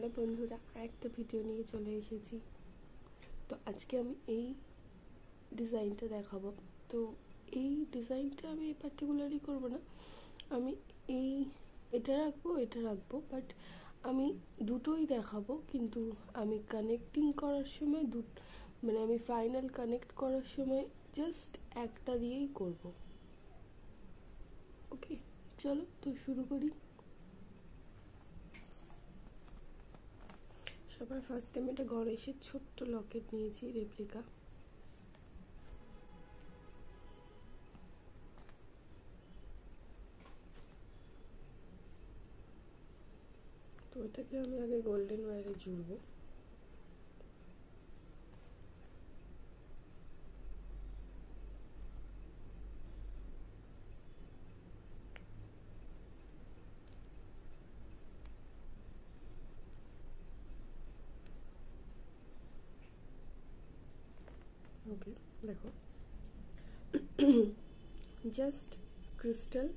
Hello বন্ধুরা, আরেকটা video নিয়ে চলে এসেছি। তো আজকে আমি এই ডিজাইনটা দেখাবো। তো এই ডিজাইনটা আমি পার্টিকুলারলি করব না, আমি এটা রাখবো বাট আমি দুটোই দেখাবো। কিন্তু আমি কানেক্টিং করার সময় আমি ফাইনাল কানেক্ট করার সময় জাস্ট একটা দিয়েই করব। ওকে, চলো তো শুরু করি। সবার ফার্স্ট টাইম এটা গণেশের ছোট্ট লকেট নিয়েছি, রেপ্লিকা। তো এটাকে আমি আগে গোল্ডেন ওয়্যারে জুড়বো। ওকে, দেখো জাস্ট ক্রিস্টাল,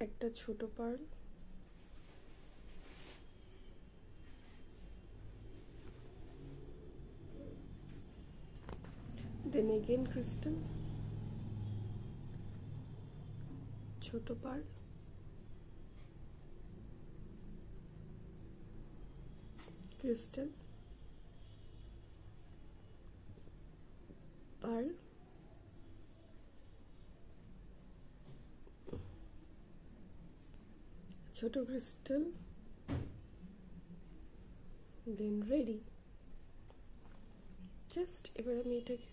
একটা ছোট পার্ল, দেন এগেন ক্রিস্টাল, ছোট পার্ল, ক্রিস্টাল, পার্ল, ছোট ক্রিস্টাল, দেন রেডি। জাস্ট এবার আমি এটাকে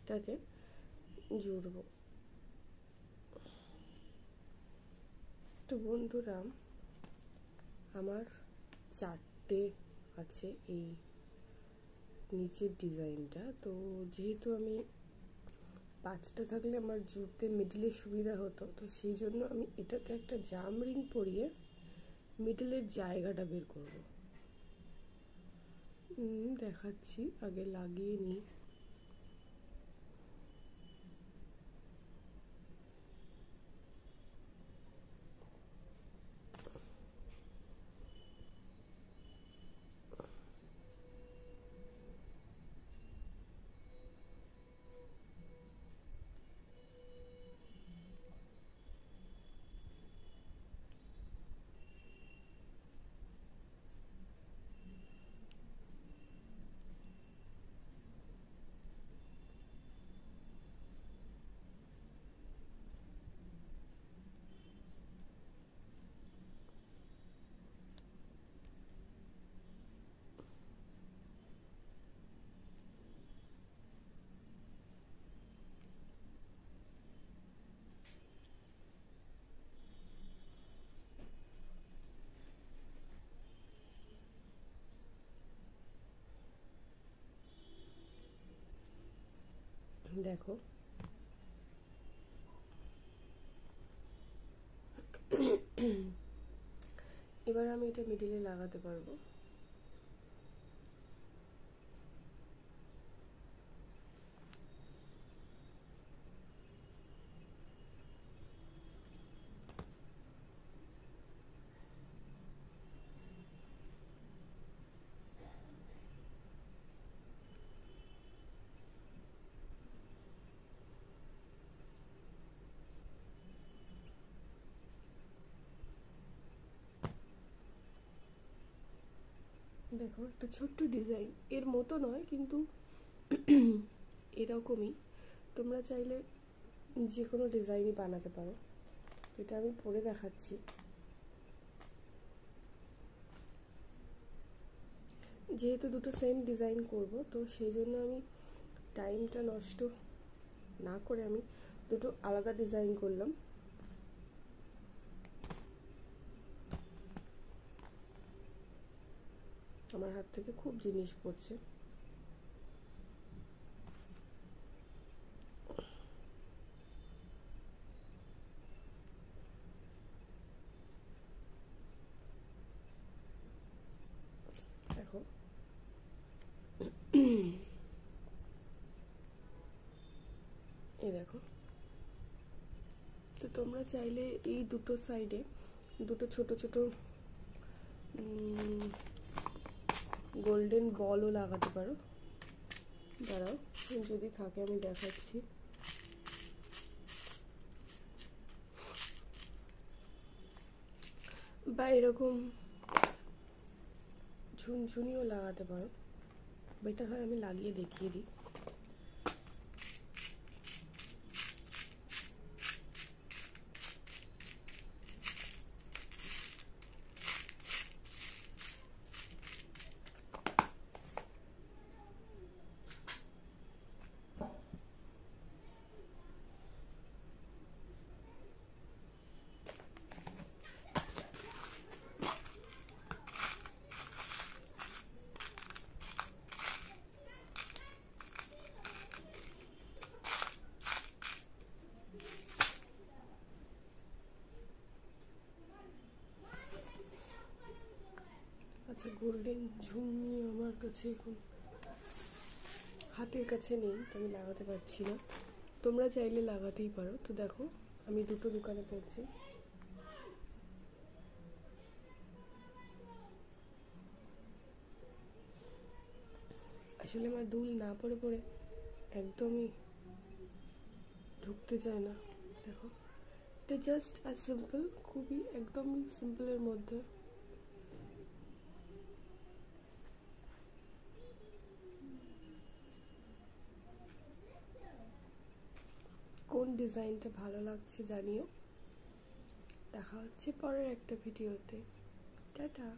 এইটাকে জুড়ব। তো বন্ধুরা, আমার চারটে আছে এই নিচের ডিজাইনটা। তো যেহেতু আমি পাঁচটা থাকলে আমার জুড়তে মিডলে সুবিধা হতো, তো সেই জন্য আমি এটাতে একটা জাম রিং পরিয়ে মিডলের জায়গাটা বের করব। দেখাচ্ছি, আগে লাগিয়ে নিই। দেখো, এবার আমি এটা মিডিলে লাগাতে পারবো। দেখো, একটা ছোট্ট ডিজাইন, এর মতো নয় কিন্তু এরকমই, তোমরা চাইলে যে কোনো ডিজাইনই বানাতে পারো। এটা আমি পরে দেখাচ্ছি। যেহেতু দুটো সেম ডিজাইন করব, তো সেই জন্য আমি টাইমটা নষ্ট না করে আমি দুটো আলাদা ডিজাইন করলাম। আমার হাত থেকে খুব জিনিস পড়ছে। দেখো এই দেখো, তো তোমরা চাইলে এই দুটো সাইডে দুটো ছোট ছোট গোল্ডেন বলও লাগাতে পারো। দাঁড়াও, যদি থাকে আমি দেখাচ্ছি। বা এরকম ঝুনঝুনিও লাগাতে পারো, বেটার হয় আমি লাগিয়ে দেখিয়ে দিই। আচ্ছা, গোল্ডেন ঝুমনি আমার কাছে এখন হাতের কাছে নেই, তো আমি লাগাতে পারছি না। তোমরা চাইলে লাগাতেই পারো। তো দেখো, আমি দুটো দোকানে পড়ছি। আসলে আমার দুল না পড়ে পড়ে একদমই ঢুকতে চায় না। দেখো, এটা জাস্ট অ্যাজ সিম্পল, খুবই একদমই সিম্পলের মধ্যে। কোন ডিজাইনটা ভালো লাগছে জানিও। দেখা হচ্ছে পরের একটা ভিডিওতে। টাটা।